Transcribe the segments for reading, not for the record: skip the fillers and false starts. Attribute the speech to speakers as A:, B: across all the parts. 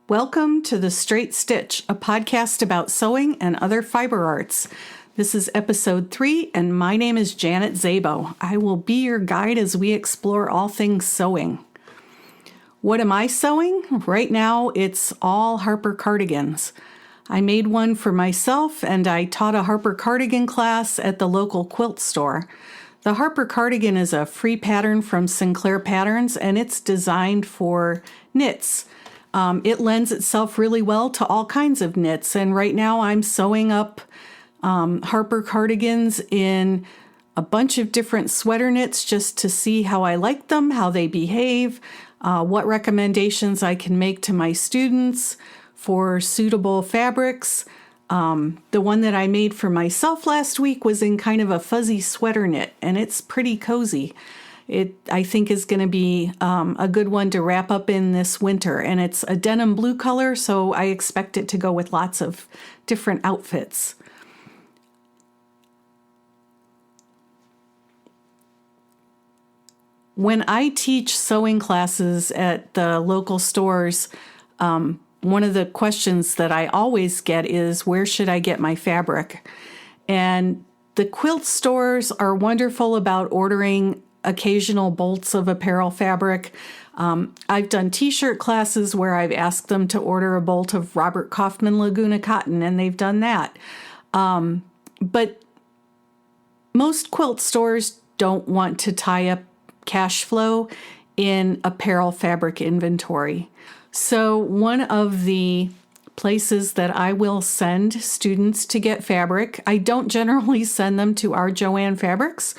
A: Welcome to The Straight Stitch, a podcast about sewing and other fiber arts. This is episode 3, and my name is Janet Zabo. I will be your guide as we explore all things sewing. What am I sewing? Right now, it's all Harper cardigans. I made one for myself, and I taught a Harper cardigan class at the local quilt store. The Harper cardigan is a free pattern from Sinclair Patterns, and it's designed for knits. It lends itself really well to all kinds of knits, and right now I'm sewing up Harper cardigans in a bunch of different sweater knits just to see how I like them, how they behave, what recommendations I can make to my students for suitable fabrics. The one that I made for myself last week was in kind of a fuzzy sweater knit, and it's pretty cozy. It, I think, is going to be a good one to wrap up in this winter, and it's a denim blue color, so I expect it to go with lots of different outfits. When I teach sewing classes at the local stores, one of the questions that I always get is, where should I get my fabric? And the quilt stores are wonderful about ordering occasional bolts of apparel fabric. I've done t-shirt classes where I've asked them to order a bolt of Robert Kaufman Laguna cotton, and they've done that. But most quilt stores don't want to tie up cash flow in apparel fabric inventory. So one of the places that I will send students to get fabric, I don't generally send them to our Joann Fabrics.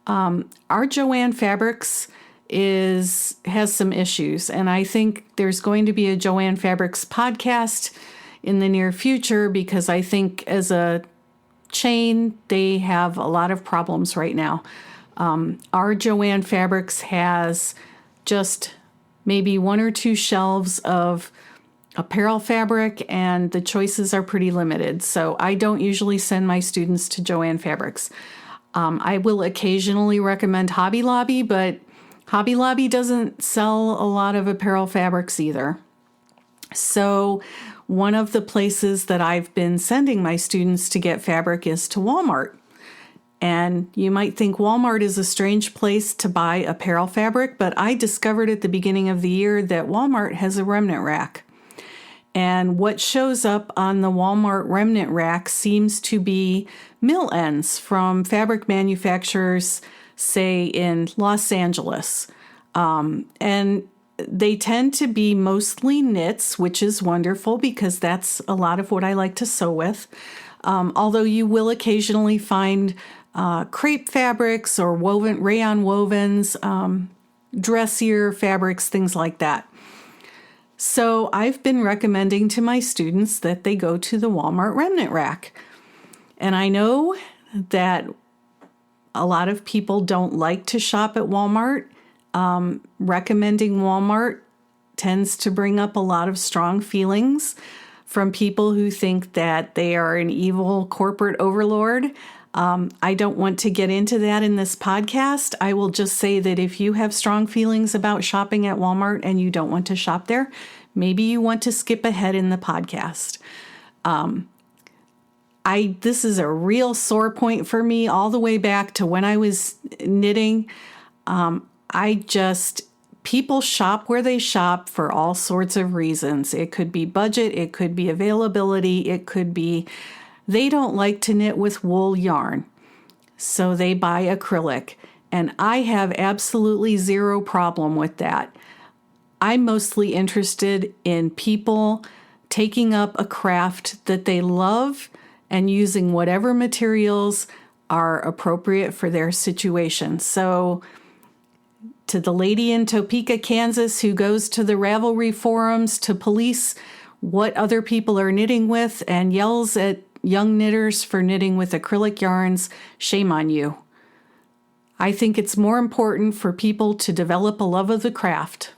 A: Our Joann Fabrics has some issues, and I think there's going to be a Joann Fabrics podcast in the near future because I think as a chain, they have a lot of problems right now. Our Joann Fabrics has just maybe 1 or 2 shelves of apparel fabric, and the choices are pretty limited. So I don't usually send my students to Joann Fabrics. I will occasionally recommend Hobby Lobby, but Hobby Lobby doesn't sell a lot of apparel fabrics either. So one of the places that I've been sending my students to get fabric is to Walmart. And you might think Walmart is a strange place to buy apparel fabric, but I discovered at the beginning of the year that Walmart has a remnant rack. And what shows up on the Walmart remnant rack seems to be mill ends from fabric manufacturers, say in Los Angeles. And they tend to be mostly knits, which is wonderful because that's a lot of what I like to sew with. Although you will occasionally find crepe fabrics or rayon wovens, dressier fabrics, things like that. So I've been recommending to my students that they go to the Walmart remnant rack. And I know that a lot of people don't like to shop at Walmart. Recommending Walmart tends to bring up a lot of strong feelings from people who think that they are an evil corporate overlord. I don't want to get into that in this podcast. I will just say that if you have strong feelings about shopping at Walmart and you don't want to shop there, maybe you want to skip ahead in the podcast. This is a real sore point for me all the way back to when I was knitting. People shop where they shop for all sorts of reasons. It could be budget, it could be availability, it could be they don't like to knit with wool yarn, so they buy acrylic. And I have absolutely zero problem with that. I'm mostly interested in people taking up a craft that they love and using whatever materials are appropriate for their situation. So to the lady in Topeka, Kansas, who goes to the Ravelry forums to police what other people are knitting with and yells at young knitters for knitting with acrylic yarns, shame on you. I think it's more important for people to develop a love of the craft.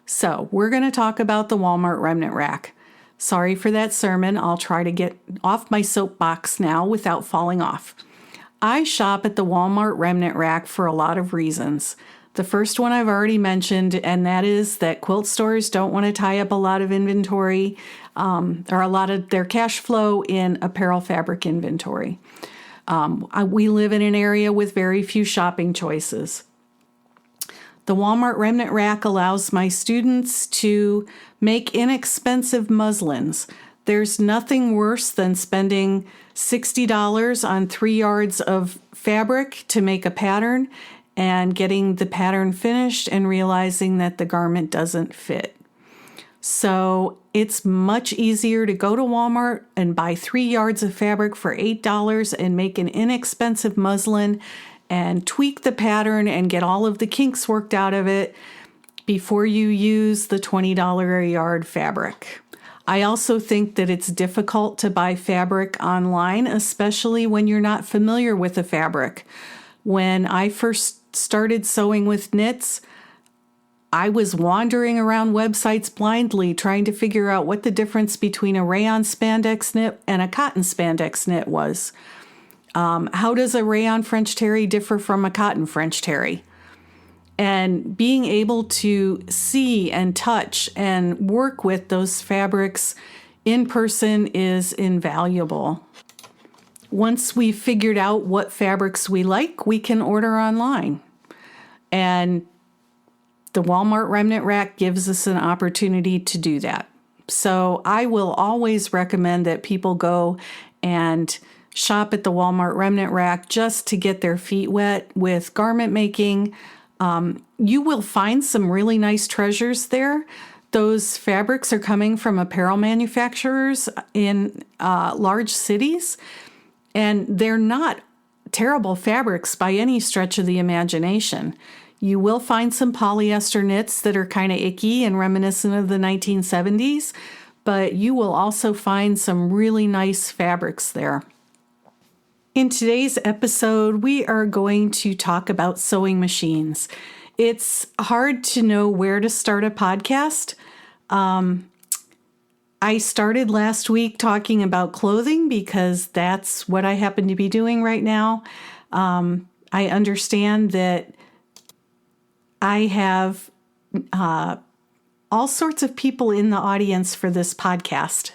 A: So we're going to talk about the Walmart remnant rack. Sorry for that sermon. I'll try to get off my soapbox now without falling off. I shop at the Walmart remnant rack for a lot of reasons. The first one I've already mentioned, and that is that quilt stores don't want to tie up a lot of inventory or a lot of their cash flow in apparel fabric inventory. We live in an area with very few shopping choices. The Walmart Remnant Rack allows my students to make inexpensive muslins. There's nothing worse than spending $60 on 3 yards of fabric to make a pattern and getting the pattern finished and realizing that the garment doesn't fit. So it's much easier to go to Walmart and buy 3 yards of fabric for $8 and make an inexpensive muslin and tweak the pattern and get all of the kinks worked out of it before you use the $20 a yard fabric. I also think that it's difficult to buy fabric online, especially when you're not familiar with the fabric. When I first started sewing with knits, I was wandering around websites blindly trying to figure out what the difference between a rayon spandex knit and a cotton spandex knit was. How does a rayon French terry differ from a cotton French terry? And being able to see and touch and work with those fabrics in person is invaluable. Once we've figured out what fabrics we like, we can order online. And the Walmart Remnant Rack gives us an opportunity to do that. So I will always recommend that people go and shop at the Walmart Remnant Rack just to get their feet wet with garment making. You will find some really nice treasures there. Those fabrics are coming from apparel manufacturers in large cities, and they're not terrible fabrics by any stretch of the imagination. You will find some polyester knits that are kind of icky and reminiscent of the 1970s, but you will also find some really nice fabrics there. In today's episode, we are going to talk about sewing machines. It's hard to know where to start a podcast. I started last week talking about clothing because that's what I happen to be doing right now. I understand that I have all sorts of people in the audience for this podcast.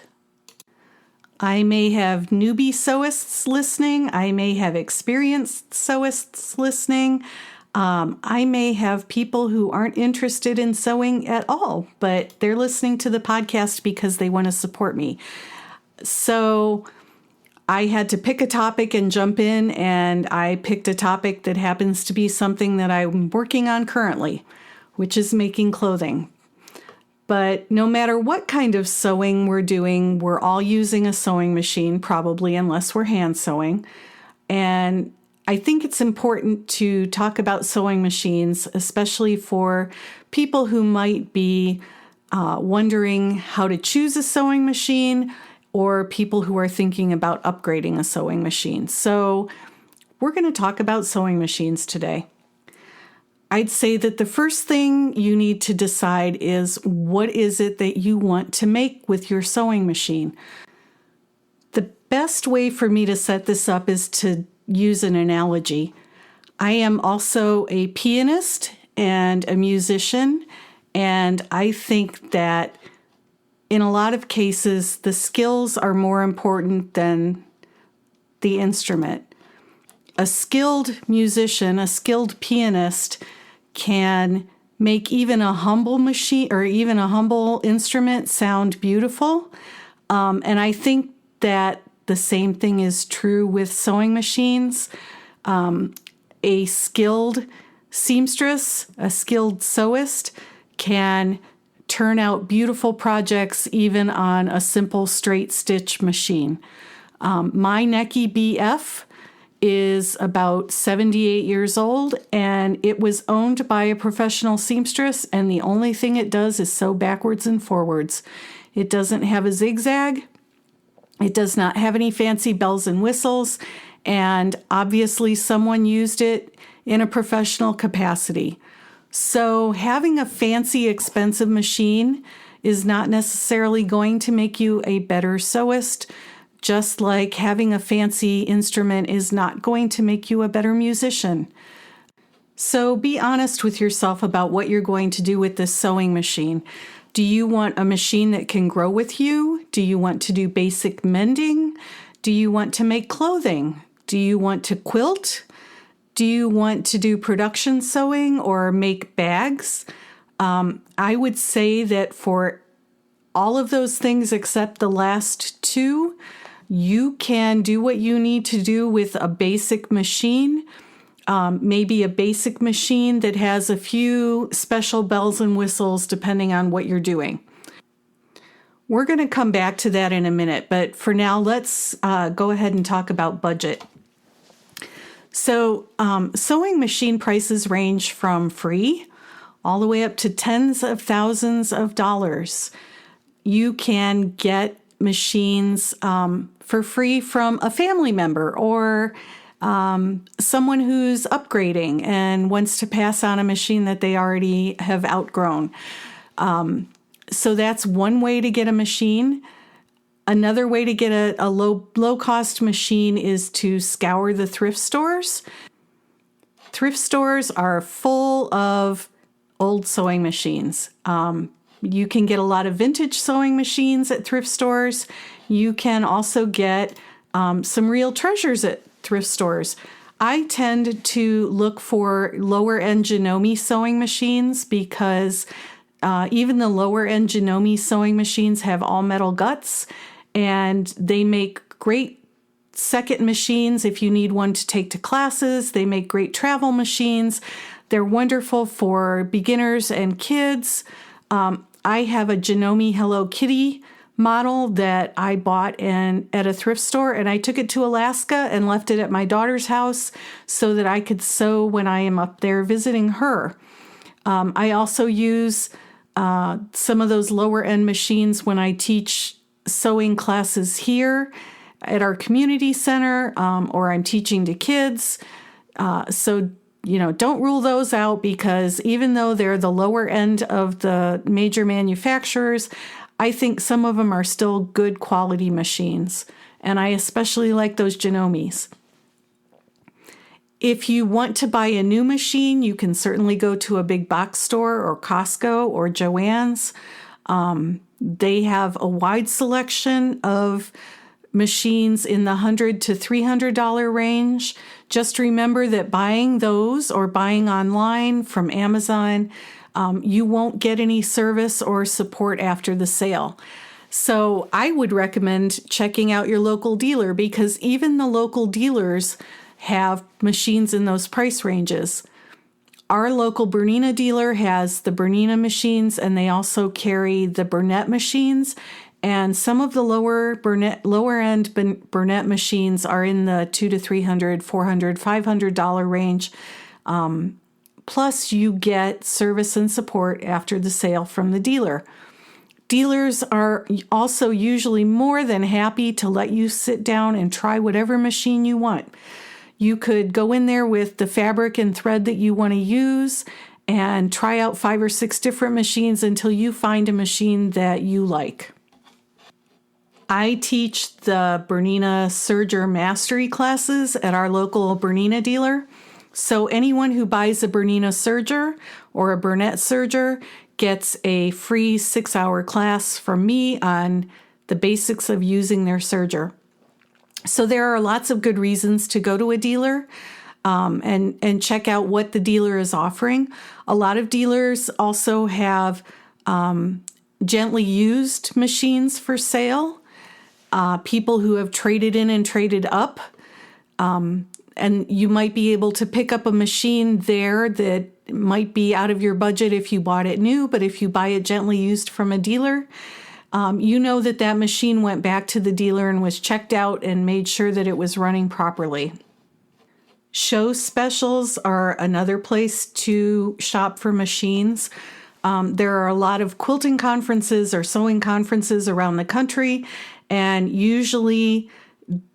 A: I may have newbie sewists listening. I may have experienced sewists listening. I may have people who aren't interested in sewing at all, but they're listening to the podcast because they want to support me. So I had to pick a topic and jump in, and I picked a topic that happens to be something that I'm working on currently, which is making clothing. But no matter what kind of sewing we're doing, we're all using a sewing machine, probably, unless we're hand sewing. And I think it's important to talk about sewing machines, especially for people who might be wondering how to choose a sewing machine, or people who are thinking about upgrading a sewing machine. So we're going to talk about sewing machines today. I'd say that the first thing you need to decide is what is it that you want to make with your sewing machine. The best way for me to set this up is to use an analogy. I am also a pianist and a musician, and I think that in a lot of cases, the skills are more important than the instrument. A skilled musician, a skilled pianist can make even a humble machine or even a humble instrument sound beautiful. And I think that the same thing is true with sewing machines. A skilled seamstress, a skilled sewist can turn out beautiful projects even on a simple straight stitch machine. My Necky BF is about 78 years old, and it was owned by a professional seamstress, and the only thing it does is sew backwards and forwards. It doesn't have a zigzag. It does not have any fancy bells and whistles, and obviously someone used it in a professional capacity. So having a fancy, expensive machine is not necessarily going to make you a better sewist, just like having a fancy instrument is not going to make you a better musician. So be honest with yourself about what you're going to do with this sewing machine. Do you want a machine that can grow with you? Do you want to do basic mending? Do you want to make clothing? Do you want to quilt? Do you want to do production sewing or make bags? I would say that for all of those things except the last two, you can do what you need to do with a basic machine. Maybe a basic machine that has a few special bells and whistles depending on what you're doing. We're going to come back to that in a minute, but for now, let's go ahead and talk about budget. So sewing machine prices range from free all the way up to tens of thousands of dollars. You can get machines for free from a family member or someone who's upgrading and wants to pass on a machine that they already have outgrown. So that's one way to get a machine. Another way to get a low cost machine is to scour the thrift stores. Thrift stores are full of old sewing machines. You can get a lot of vintage sewing machines at thrift stores. You can also get some real treasures at thrift stores. I tend to look for lower end Janome sewing machines because even the lower end Janome sewing machines have all metal guts, and they make great second machines if you need one to take to classes. They make great travel machines. They're wonderful for beginners and kids. I have a Janome Hello Kitty model that I bought at a thrift store, and I took it to Alaska and left it at my daughter's house so that I could sew when I am up there visiting her. I also use some of those lower end machines when I teach sewing classes here at our community center, or I'm teaching to kids. So don't rule those out, because even though they're the lower end of the major manufacturers, I think some of them are still good quality machines. And I especially like those Janomes. If you want to buy a new machine, you can certainly go to a big box store or Costco or Joann's. They have a wide selection of machines in the $100 to $300 range. Just remember that buying those or buying online from Amazon, you won't get any service or support after the sale. So I would recommend checking out your local dealer, because even the local dealers have machines in those price ranges. Our local Bernina dealer has the Bernina machines, and they also carry the Burnett machines. And some of the lower end Burnett machines are in the $200 to $300, $400, $500 range. Plus, you get service and support after the sale from the dealer. Dealers are also usually more than happy to let you sit down and try whatever machine you want. You could go in there with the fabric and thread that you want to use and try out 5 or 6 different machines until you find a machine that you like. I teach the Bernina Serger Mastery classes at our local Bernina dealer. So anyone who buys a Bernina Serger or a Burnett Serger gets a free 6-hour class from me on the basics of using their serger. So there are lots of good reasons to go to a dealer and check out what the dealer is offering. A lot of dealers also have gently used machines for sale. People who have traded in and traded up. And you might be able to pick up a machine there that might be out of your budget if you bought it new, but if you buy it gently used from a dealer, you know that machine went back to the dealer and was checked out and made sure that it was running properly. Show specials are another place to shop for machines. There are a lot of quilting conferences or sewing conferences around the country, and usually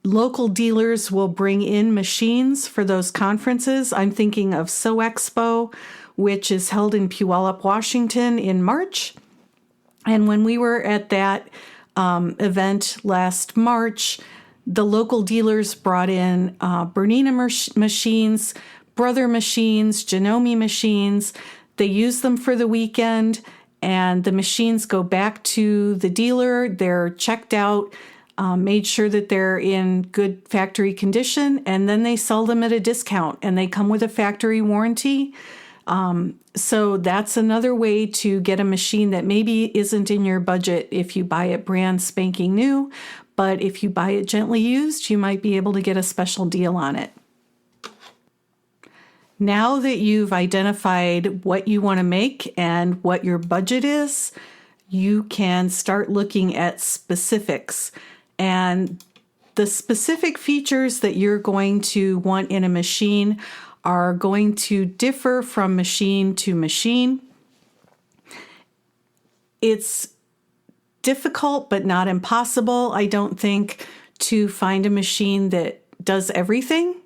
A: local dealers will bring in machines for those conferences. I'm thinking of Sew Expo, which is held in Puyallup, Washington in March. And when we were at that event last March, the local dealers brought in Bernina machines, Brother machines, Janome machines. They use them for the weekend, and the machines go back to the dealer. They're checked out, made sure that they're in good factory condition, and then they sell them at a discount, and they come with a factory warranty. So that's another way to get a machine that maybe isn't in your budget if you buy it brand spanking new, but if you buy it gently used, you might be able to get a special deal on it. Now that you've identified what you want to make and what your budget is, you can start looking at specifics. And the specific features that you're going to want in a machine are going to differ from machine to machine. It's difficult, but not impossible, I don't think, to find a machine that does everything.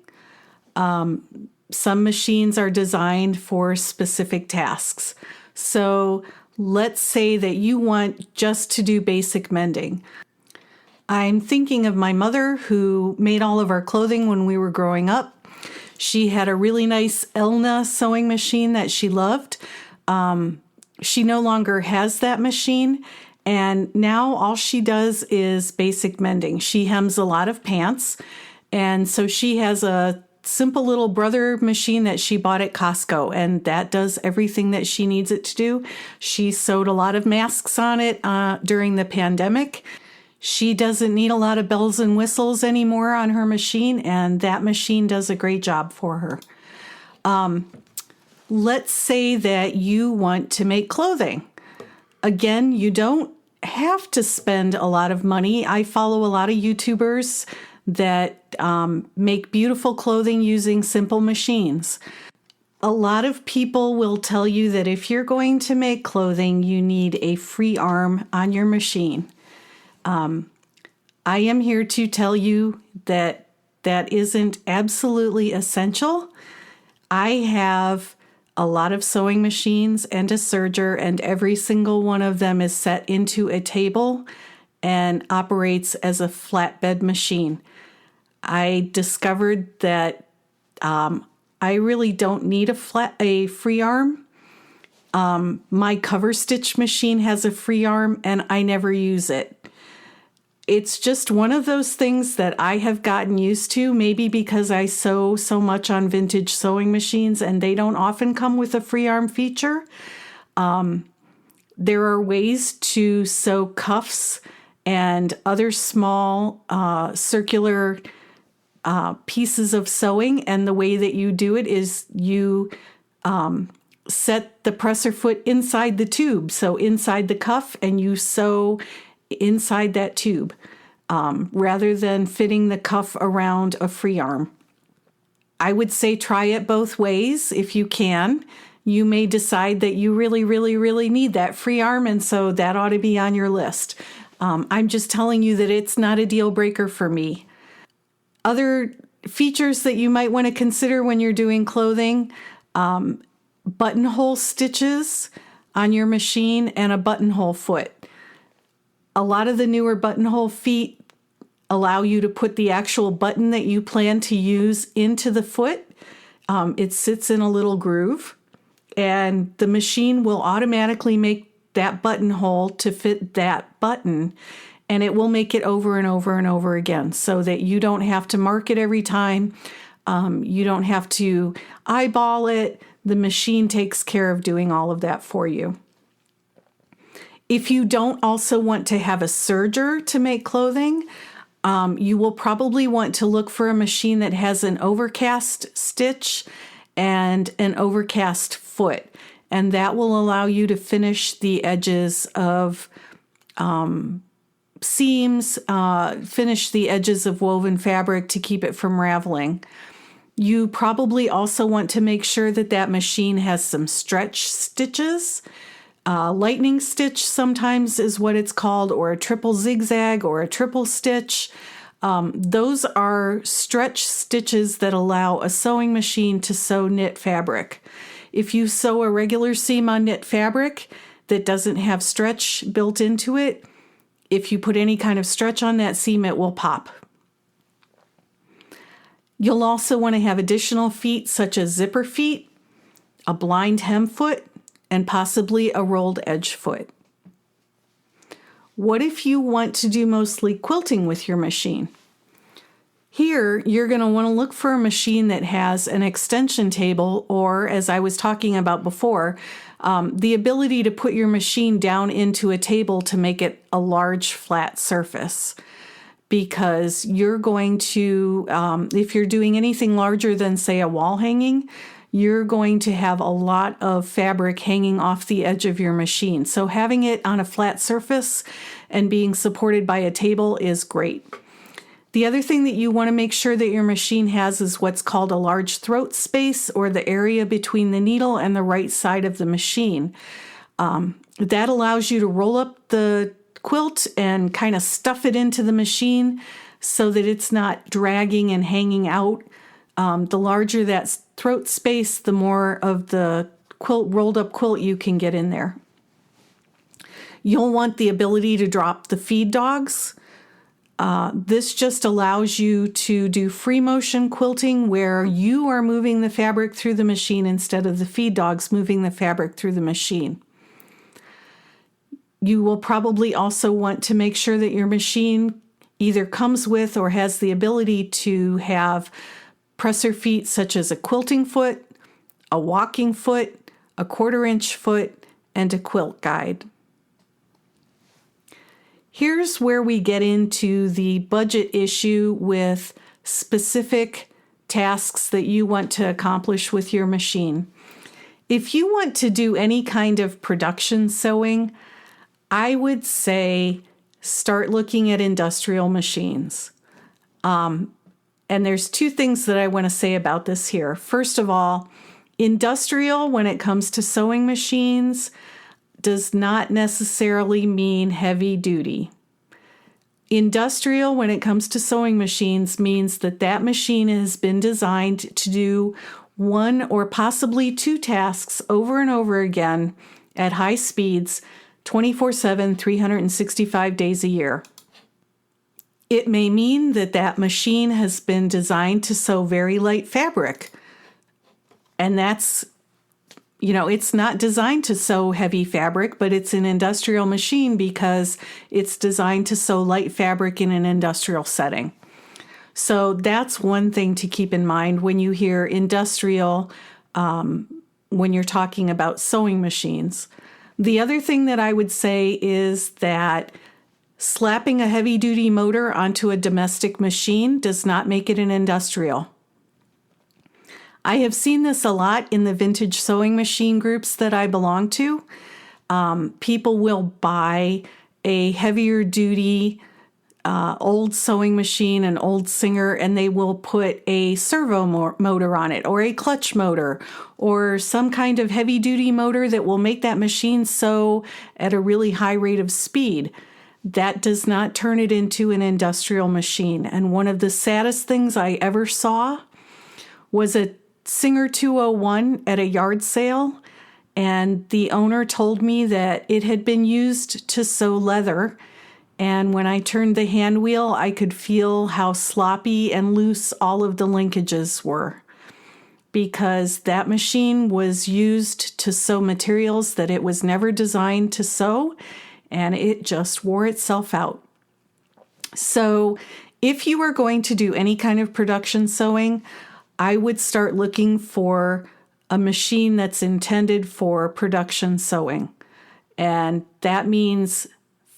A: Some machines are designed for specific tasks. So let's say that you want just to do basic mending. I'm thinking of my mother, who made all of our clothing when we were growing up. She had a really nice Elna sewing machine that she loved. She no longer has that machine, and now all she does is basic mending. She hems a lot of pants, and so she has a simple little Brother machine that she bought at Costco, and that does everything that she needs it to do. She sewed a lot of masks on it during the pandemic. She doesn't need a lot of bells and whistles anymore on her machine, and that machine does a great job for her. Let's say that you want to make clothing. Again, you don't have to spend a lot of money. I follow a lot of YouTubers that make beautiful clothing using simple machines. A lot of people will tell you that if you're going to make clothing, you need a free arm on your machine. I am here to tell you that that isn't absolutely essential. I have a lot of sewing machines and a serger, and every single one of them is set into a table and operates as a flatbed machine. I discovered that I really don't need a free arm. My cover stitch machine has a free arm, and I never use it. It's just one of those things that I have gotten used to, maybe because I sew so much on vintage sewing machines and they don't often come with a free arm feature. There are ways to sew cuffs and other small circular pieces of sewing, and the way that you do it is you set the presser foot inside the tube, so inside the cuff, and you sew inside that tube rather than fitting the cuff around a free arm. I would say try it both ways if you can. You may decide that you really, really, really need that free arm, and so that ought to be on your list. I'm just telling you that it's not a deal breaker for me. Other features that you might want to consider when you're doing clothing, buttonhole stitches on your machine and a buttonhole foot. A lot of the newer buttonhole feet allow you to put the actual button that you plan to use into the foot. It sits in a little groove, and the machine will automatically make that buttonhole to fit that button, and it will make it over and over and over again so that you don't have to mark it every time. You don't have to eyeball it. The machine takes care of doing all of that for you. If you don't also want to have a serger to make clothing, you will probably want to look for a machine that has an overcast stitch and an overcast foot, and that will allow you to finish the edges of seams, finish the edges of woven fabric to keep it from raveling. You probably also want to make sure that that machine has some stretch stitches. Lightning stitch sometimes is what it's called, or a triple zigzag or a triple stitch. Those are stretch stitches that allow a sewing machine to sew knit fabric. If you sew a regular seam on knit fabric that doesn't have stretch built into it, if you put any kind of stretch on that seam, it will pop. You'll also want to have additional feet such as zipper feet, a blind hem foot, and possibly a rolled edge foot. What if you want to do mostly quilting with your machine? Here, you're going to want to look for a machine that has an extension table, or as I was talking about before, the ability to put your machine down into a table to make it a large flat surface. Because you're going to, if you're doing anything larger than, say, a wall hanging, you're going to have a lot of fabric hanging off the edge of your machine. So having it on a flat surface and being supported by a table is great. The other thing that you want to make sure that your machine has is what's called a large throat space, or the area between the needle and the right side of the machine. That allows you to roll up the quilt and kind of stuff it into the machine so that it's not dragging and hanging out. The larger that throat space, the more of the rolled up quilt you can get in there. You'll want the ability to drop the feed dogs. This just allows you to do free motion quilting where you are moving the fabric through the machine instead of the feed dogs moving the fabric through the machine. You will probably also want to make sure that your machine either comes with or has the ability to have presser feet such as a quilting foot, a walking foot, a 1/4-inch foot, and a quilt guide. Here's where we get into the budget issue with specific tasks that you want to accomplish with your machine. If you want to do any kind of production sewing, I would say start looking at industrial machines. And there's two things that I want to say about this here. First of all, industrial, when it comes to sewing machines, does not necessarily mean heavy duty. Industrial, when it comes to sewing machines, means that that machine has been designed to do one or possibly two tasks over and over again at high speeds, 24/7, 365 days a year. It may mean that that machine has been designed to sew very light fabric, and that's it's not designed to sew heavy fabric, but it's an industrial machine because it's designed to sew light fabric in an industrial setting. So that's one thing to keep in mind when you hear industrial, when you're talking about sewing machines. The other thing that I would say is that slapping a heavy-duty motor onto a domestic machine does not make it an industrial. I have seen this a lot in the vintage sewing machine groups that I belong to. People will buy a heavier duty old sewing machine, an old Singer, and they will put a servo motor on it, or a clutch motor, or some kind of heavy duty motor that will make that machine sew at a really high rate of speed. That does not turn it into an industrial machine. And one of the saddest things I ever saw was a Singer 201 at a yard sale, and the owner told me that it had been used to sew leather, and when I turned the hand wheel, I could feel how sloppy and loose all of the linkages were, because that machine was used to sew materials that it was never designed to sew, and it just wore itself out. So if you are going to do any kind of production sewing, I would start looking for a machine that's intended for production sewing. And that means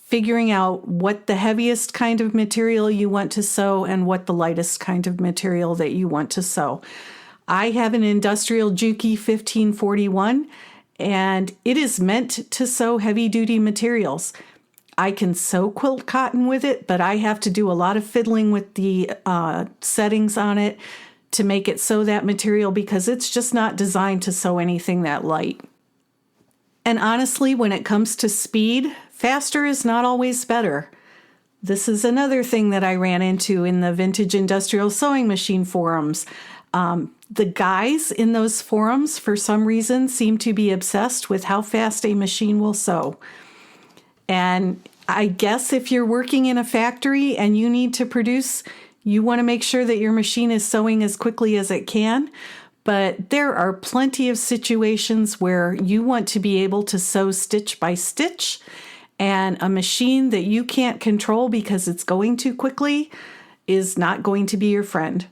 A: figuring out what the heaviest kind of material you want to sew and what the lightest kind of material that you want to sew. I have an industrial Juki 1541, and it is meant to sew heavy-duty materials. I can sew quilt cotton with it, but I have to do a lot of fiddling with the settings on it to make it sew that material, because it's just not designed to sew anything that light. And honestly, when it comes to speed, faster is not always better. This is another thing that I ran into in the vintage industrial sewing machine forums. The guys in those forums, for some reason, seem to be obsessed with how fast a machine will sew. And I guess if you're working in a factory and you need to produce, You want to make sure that your machine is sewing as quickly as it can, but there are plenty of situations where you want to be able to sew stitch by stitch, and a machine that you can't control because it's going too quickly is not going to be your friend.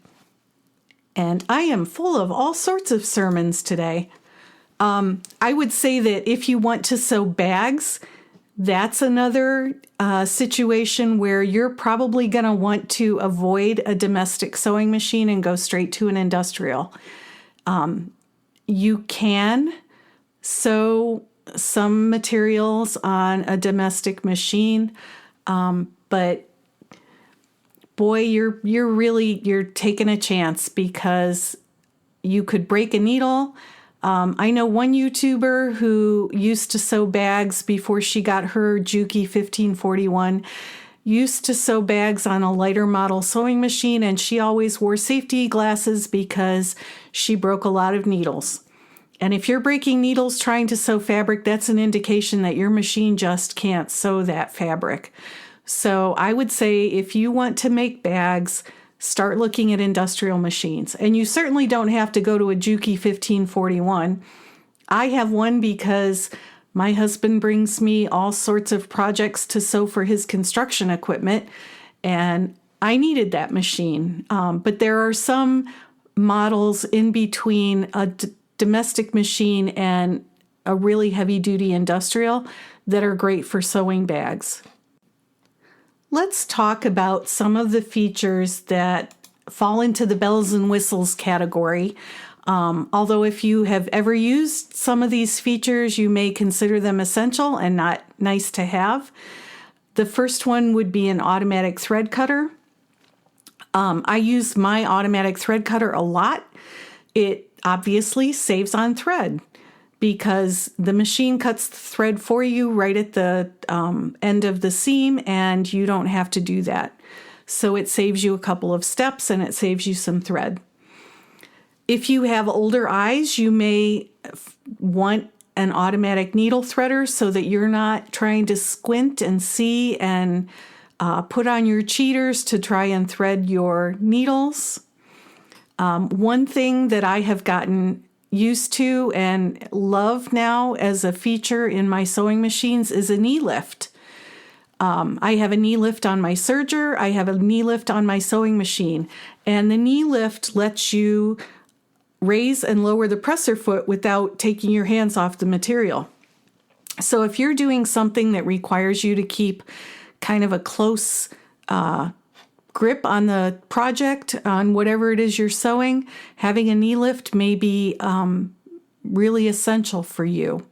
A: And I am full of all sorts of sermons today. I would say that if you want to sew bags, that's another situation where you're probably going to want to avoid a domestic sewing machine and go straight to an industrial. You can sew some materials on a domestic machine, but boy, you're taking a chance because you could break a needle. I know one YouTuber who used to sew bags before she got her Juki 1541, used to sew bags on a lighter model sewing machine, and she always wore safety glasses because she broke a lot of needles. And if you're breaking needles trying to sew fabric, that's an indication that your machine just can't sew that fabric. So I would say if you want to make bags, start looking at industrial machines. And you certainly don't have to go to a Juki 1541. I have one because my husband brings me all sorts of projects to sew for his construction equipment, and I needed that machine. But there are some models in between a domestic machine and a really heavy-duty industrial that are great for sewing bags. Let's talk about some of the features that fall into the bells and whistles category. Although if you have ever used some of these features, you may consider them essential and not nice to have. The first one would be an automatic thread cutter. I use my automatic thread cutter a lot. It obviously saves on thread, because the machine cuts the thread for you right at the end of the seam, and you don't have to do that. So it saves you a couple of steps and it saves you some thread. If you have older eyes, you may want an automatic needle threader so that you're not trying to squint and see and put on your cheaters to try and thread your needles. One thing that I have gotten used to and love now as a feature in my sewing machines is a knee lift. I have a knee lift on my serger. I have a knee lift on my sewing machine. And the knee lift lets you raise and lower the presser foot without taking your hands off the material. So if you're doing something that requires you to keep kind of a close grip on the project, on whatever it is you're sewing, having a knee lift may be really essential for you.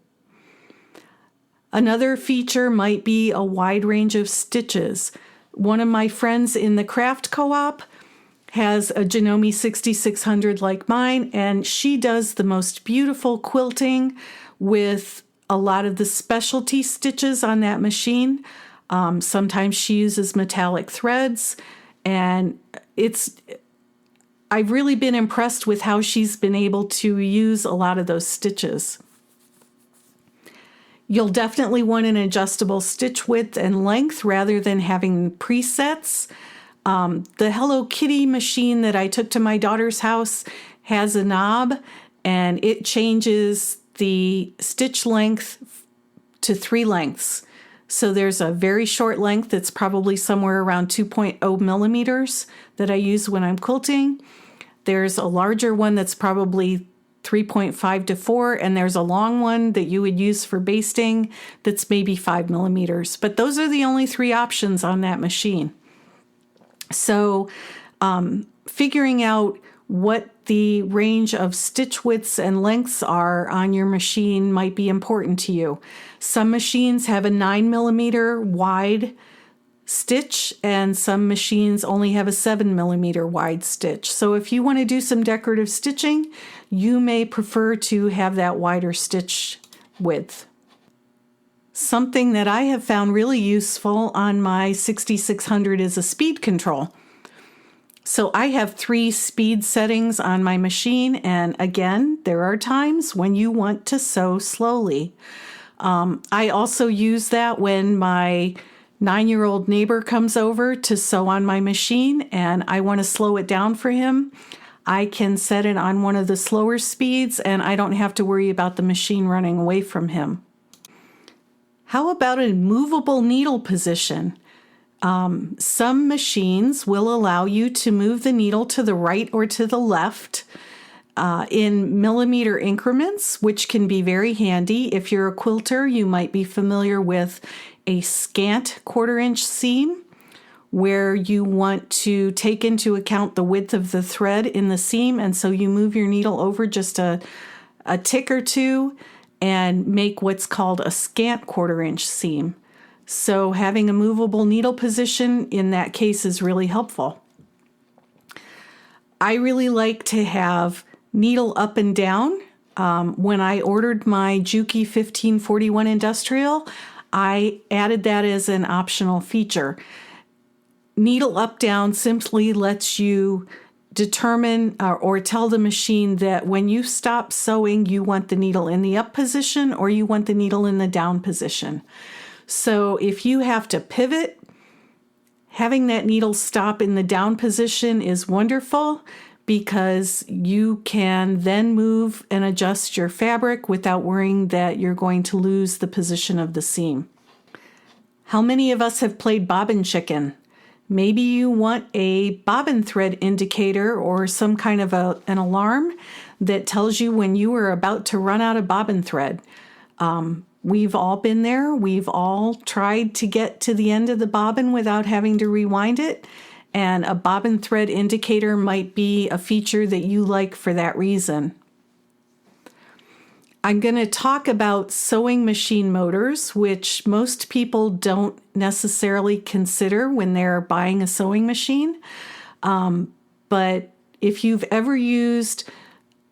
A: Another feature might be a wide range of stitches. One of my friends in the craft co-op has a Janome 6600 like mine, and she does the most beautiful quilting with a lot of the specialty stitches on that machine. Sometimes she uses metallic threads, and I've really been impressed with how she's been able to use a lot of those stitches. You'll definitely want an adjustable stitch width and length rather than having presets. The Hello Kitty machine that I took to my daughter's house has a knob, and it changes the stitch length to 3 lengths. So there's a very short length that's probably somewhere around 2.0 millimeters that I use when I'm quilting. There's a larger one that's probably 3.5 to 4, and there's a long one that you would use for basting that's maybe 5 millimeters. But those are the only 3 options on that machine. So figuring out what the range of stitch widths and lengths are on your machine might be important to you. Some machines have a 9 millimeter wide stitch, and some machines only have a 7 millimeter wide stitch. So if you want to do some decorative stitching, you may prefer to have that wider stitch width. Something that I have found really useful on my 6600 is a speed control. So I have 3 speed settings on my machine, and again, there are times when you want to sew slowly. I also use that when my 9-year-old neighbor comes over to sew on my machine and I want to slow it down for him, I can set it on one of the slower speeds and I don't have to worry about the machine running away from him. How about a movable needle position? Some machines will allow you to move the needle to the right or to the left in millimeter increments, which can be very handy. If you're a quilter, you might be familiar with a scant 1/4 inch seam, where you want to take into account the width of the thread in the seam, and so you move your needle over just a tick or two and make what's called a scant 1/4 inch seam. So having a movable needle position in that case is really helpful. I really like to have needle up and down. When I ordered my Juki 1541 Industrial, I added that as an optional feature. Needle up down simply lets you determine or tell the machine that when you stop sewing, you want the needle in the up position or you want the needle in the down position. So if you have to pivot, having that needle stop in the down position is wonderful, because you can then move and adjust your fabric without worrying that you're going to lose the position of the seam. How many of us have played bobbin chicken? Maybe you want a bobbin thread indicator or some kind of an alarm that tells you when you are about to run out of bobbin thread. We've all been there. We've all tried to get to the end of the bobbin without having to rewind it. And a bobbin thread indicator might be a feature that you like for that reason. I'm going to talk about sewing machine motors, which most people don't necessarily consider when they're buying a sewing machine. But if you've ever used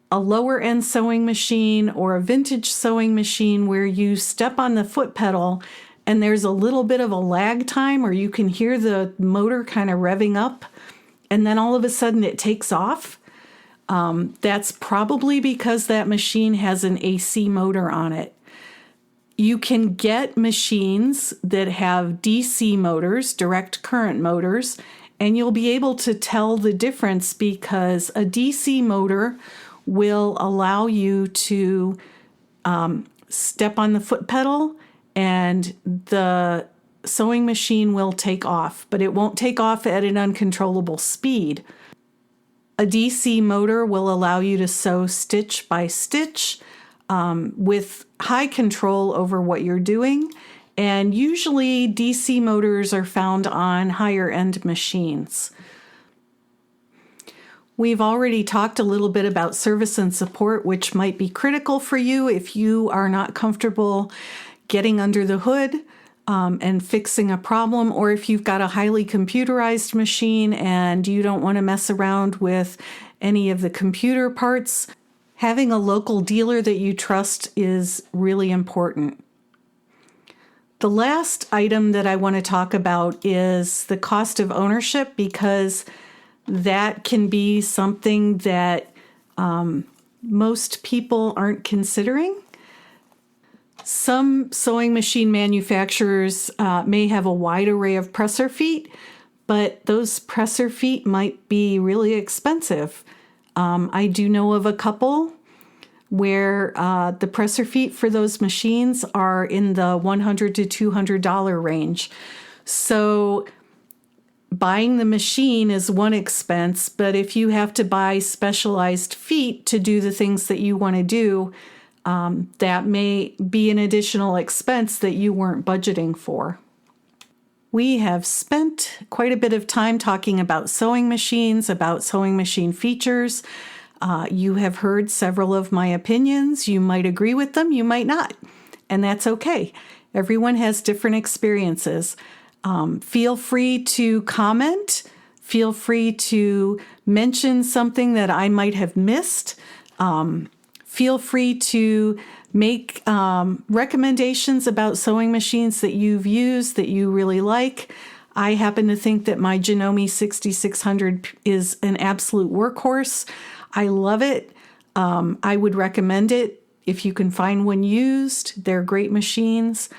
A: a lower end sewing machine or a vintage sewing machine where you step on the foot pedal and there's a little bit of a lag time, or you can hear the motor kind of revving up, and then all of a sudden it takes off. That's probably because that machine has an AC motor on it. You can get machines that have DC motors, direct current motors, and you'll be able to tell the difference because a DC motor will allow you to step on the foot pedal and the sewing machine will take off, but it won't take off at an uncontrollable speed. A DC motor will allow you to sew stitch by stitch with high control over what you're doing, and usually DC motors are found on higher end machines. We've already talked a little bit about service and support, which might be critical for you if you are not comfortable getting under the hood and fixing a problem, or if you've got a highly computerized machine and you don't want to mess around with any of the computer parts. Having a local dealer that you trust is really important. The last item that I want to talk about is the cost of ownership, because that can be something that most people aren't considering. Some sewing machine manufacturers may have a wide array of presser feet, but those presser feet might be really expensive. I do know of a couple where the presser feet for those machines are in the $100 to $200 range. So buying the machine is one expense, but if you have to buy specialized feet to do the things that you want to do, that may be an additional expense that you weren't budgeting for. We have spent quite a bit of time talking about sewing machines, about sewing machine features. You have heard several of my opinions. You might agree with them, you might not, and that's okay. Everyone has different experiences. Feel free to comment. Feel free to mention something that I might have missed. Feel free to make recommendations about sewing machines that you've used that you really like. I happen to think that my Janome 6600 is an absolute workhorse. I love it. I would recommend it if you can find one used. They're great machines.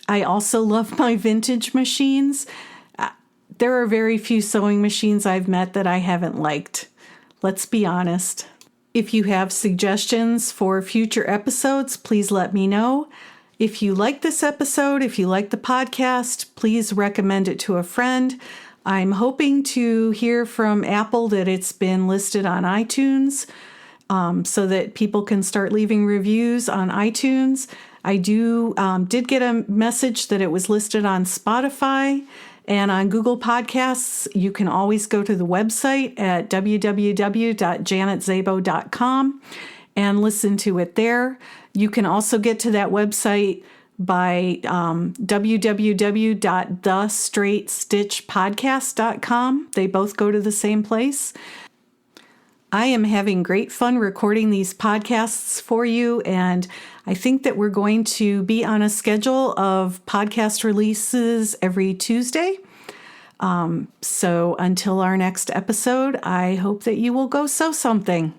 A: I also love my vintage machines. There are very few sewing machines I've met that I haven't liked. Let's be honest. If you have suggestions for future episodes, please let me know. If you like this episode, if you like the podcast, please recommend it to a friend. I'm hoping to hear from Apple that it's been listed on iTunes, so that people can start leaving reviews on iTunes. I did get a message that it was listed on Spotify and on Google Podcasts. You can always go to the website at www.janetzabo.com and listen to it there. You can also get to that website by www.thestraightstitchpodcast.com. They both go to the same place. I am having great fun recording these podcasts for you, and I think that we're going to be on a schedule of podcast releases every Tuesday. So until our next episode, I hope that you will go sew something.